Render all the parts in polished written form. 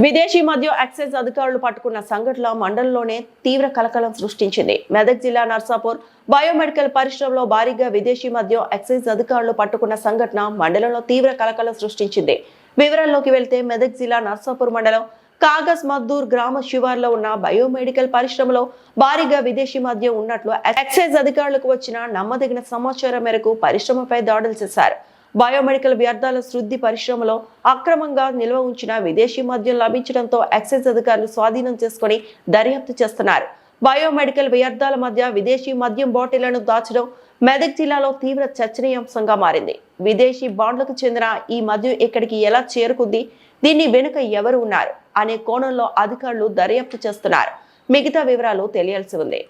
విదేశీ మద్యం ఎక్సైజ్ అధికారులు పట్టుకున్న సంఘటన మండలంలోనే తీవ్ర కలకలం సృష్టించింది. మెదక్ జిల్లా నర్సాపూర్ బయోమెడికల్ పరిశ్రమలో భారీగా విదేశీ మద్యం ఎక్సైజ్ అధికారులు పట్టుకున్న సంఘటన మండలంలో తీవ్ర కలకలం సృష్టించింది. వివరాల్లోకి వెళ్తే మెదక్ జిల్లా నర్సాపూర్ మండలం కాగజ్ మద్దూర్ గ్రామ శివార్లో ఉన్న బయోమెడికల్ పరిశ్రమలో భారీగా విదేశీ మద్యం ఉన్నట్లు ఎక్సైజ్ అధికారులకు వచ్చిన నమ్మదగిన సమాచారం మేరకు పరిశ్రమపై దాడులు చేశారు. బయోమెడికల్ వ్యర్థాల శుద్ధి పరిశ్రమలో అక్రమంగా నిల్వ ఉంచిన విదేశీ మద్యం లభించడంతో ఎక్సైజ్ అధికారులు స్వాధీనం చేసుకుని దర్యాప్తు చేస్తున్నారు. బయోమెడికల్ వ్యర్థాల మధ్య విదేశీ మద్యం బాటిళ్లను దాచడం మెదక్ జిల్లాలో తీవ్ర చర్చనీయాంశంగా మారింది. విదేశీ బాండ్లకు చెందిన ఈ మద్యం ఇక్కడికి ఎలా చేరుకుంది, దీన్ని వెనుక ఎవరు ఉన్నారు అనే కోణంలో అధికారులు దర్యాప్తు చేస్తున్నారు. మిగతా వివరాలు తెలియాల్సి ఉంది.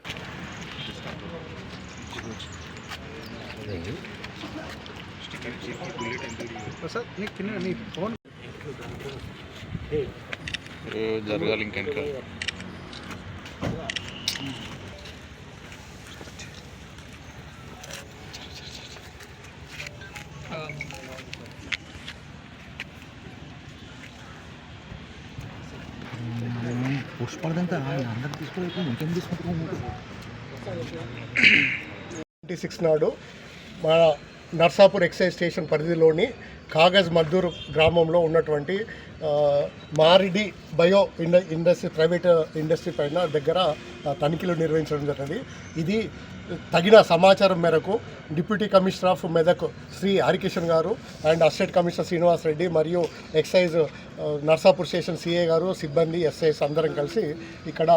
జరగాలి ఇంకెంక పోస్ట్ పడదంతా అందరు తీసుకోవాలి ఇంకేం తీసుకుంటారు. 26 నాడు మన నర్సాపూర్ ఎక్సైజ్ స్టేషన్ పరిధిలోని కాగజ్ మద్దూర్ గ్రామంలో ఉన్నటువంటి Maridi bio industry private industry పైన దగ్గర తనిఖీలు నిర్వహించడం జరిగింది. ఇది తగిన సమాచారం మేరకు deputy commissioner of Medak Shri Harikishan garu and assistant commissioner Srinivas Reddy మరియు ఎక్సైజ్ నర్సాపూర్ స్టేషన్ సిఏ గారు సిబ్బంది ఎస్ఐస్ అందరం కలిసి ఇక్కడ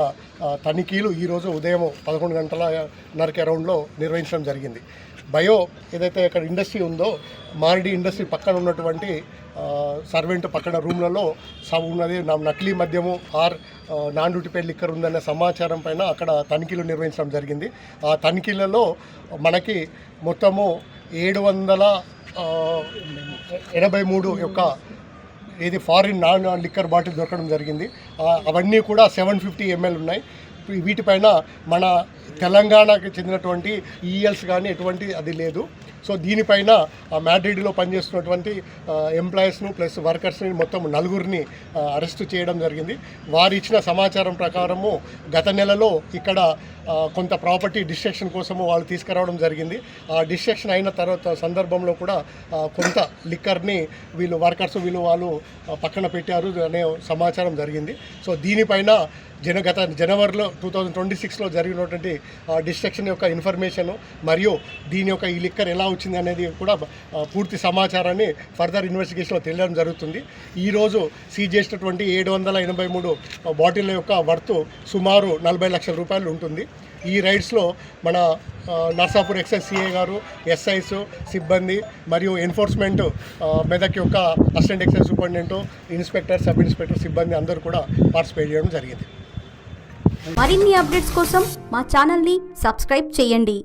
తనిఖీలు ఈరోజు ఉదయం 11 గంటలన్నరకి అరౌండ్లో నిర్వహించడం జరిగింది. బయో ఏదైతే ఇక్కడ ఇండస్ట్రీ ఉందో మారిడి ఇండస్ట్రీ పక్కన ఉన్నటువంటి సర్వెంట్ పక్కన రూమ్లలో ఉన్నది నకిలీ మద్యము నాన్ డ్యూటీ పెయిడ్ లిక్కర్ ఉందనే సమాచారం పైన అక్కడ తనిఖీలు నిర్వహించడం జరిగింది. ఆ తనిఖీలలో మనకి మొత్తము 783 యొక్క ఇది ఫారిన్ నాన్ లిక్కర్ బాటిల్ దొరకడం జరిగింది. అవన్నీ కూడా 750 ml ఉన్నాయి. వీటిపైన మన తెలంగాణకి చెందినటువంటి ఈఎల్స్ కానీ ఎటువంటి అది లేదు. సో దీనిపైన మ్యాడ్రిడ్లో పనిచేస్తున్నటువంటి ఎంప్లాయీస్ను ప్లస్ వర్కర్స్ని మొత్తం 4 అరెస్టు చేయడం జరిగింది. వారు ఇచ్చిన సమాచారం ప్రకారము గత నెలలో ఇక్కడ కొంత ప్రాపర్టీ డిస్ట్రక్షన్ కోసము వాళ్ళు తీసుకురావడం జరిగింది. ఆ డిస్ట్రక్షన్ అయిన తర్వాత సందర్భంలో కూడా కొంత లిక్కర్ని వర్కర్స్ వాళ్ళు పక్కన పెట్టారు అనే సమాచారం జరిగింది. సో దీనిపైన గత జనవరిలో 2026లో జరిగినటువంటి డిస్ట్రక్షన్ యొక్క ఇన్ఫర్మేషను మరియు దీని యొక్క ఈ లిక్కర్ ఎలా వచ్చింది అనేది కూడా పూర్తి సమాచారాన్ని ఫర్దర్ ఇన్వెస్టిగేషన్లో తెలియడం జరుగుతుంది. ఈరోజు సీజ్ చేసినటువంటి 783 బాటిళ్ళ యొక్క వర్త్ సుమారు 40 లక్షల రూపాయలు ఉంటుంది. ఈ రైడ్స్లో మన నర్సాపూర్ ఎక్సైజ్ సిఏ గారు, ఎస్ఐస్ సిబ్బంది మరియు ఎన్ఫోర్స్మెంట్ మెదక్ యొక్క assistant excise superintendent, inspector, sub inspector సిబ్బంది అందరూ కూడా పార్టిసిపేట్ చేయడం జరిగింది. మరిన్ని అప్డేట్స్ కోసం మా ఛానల్ని సబ్స్క్రైబ్ చేయండి.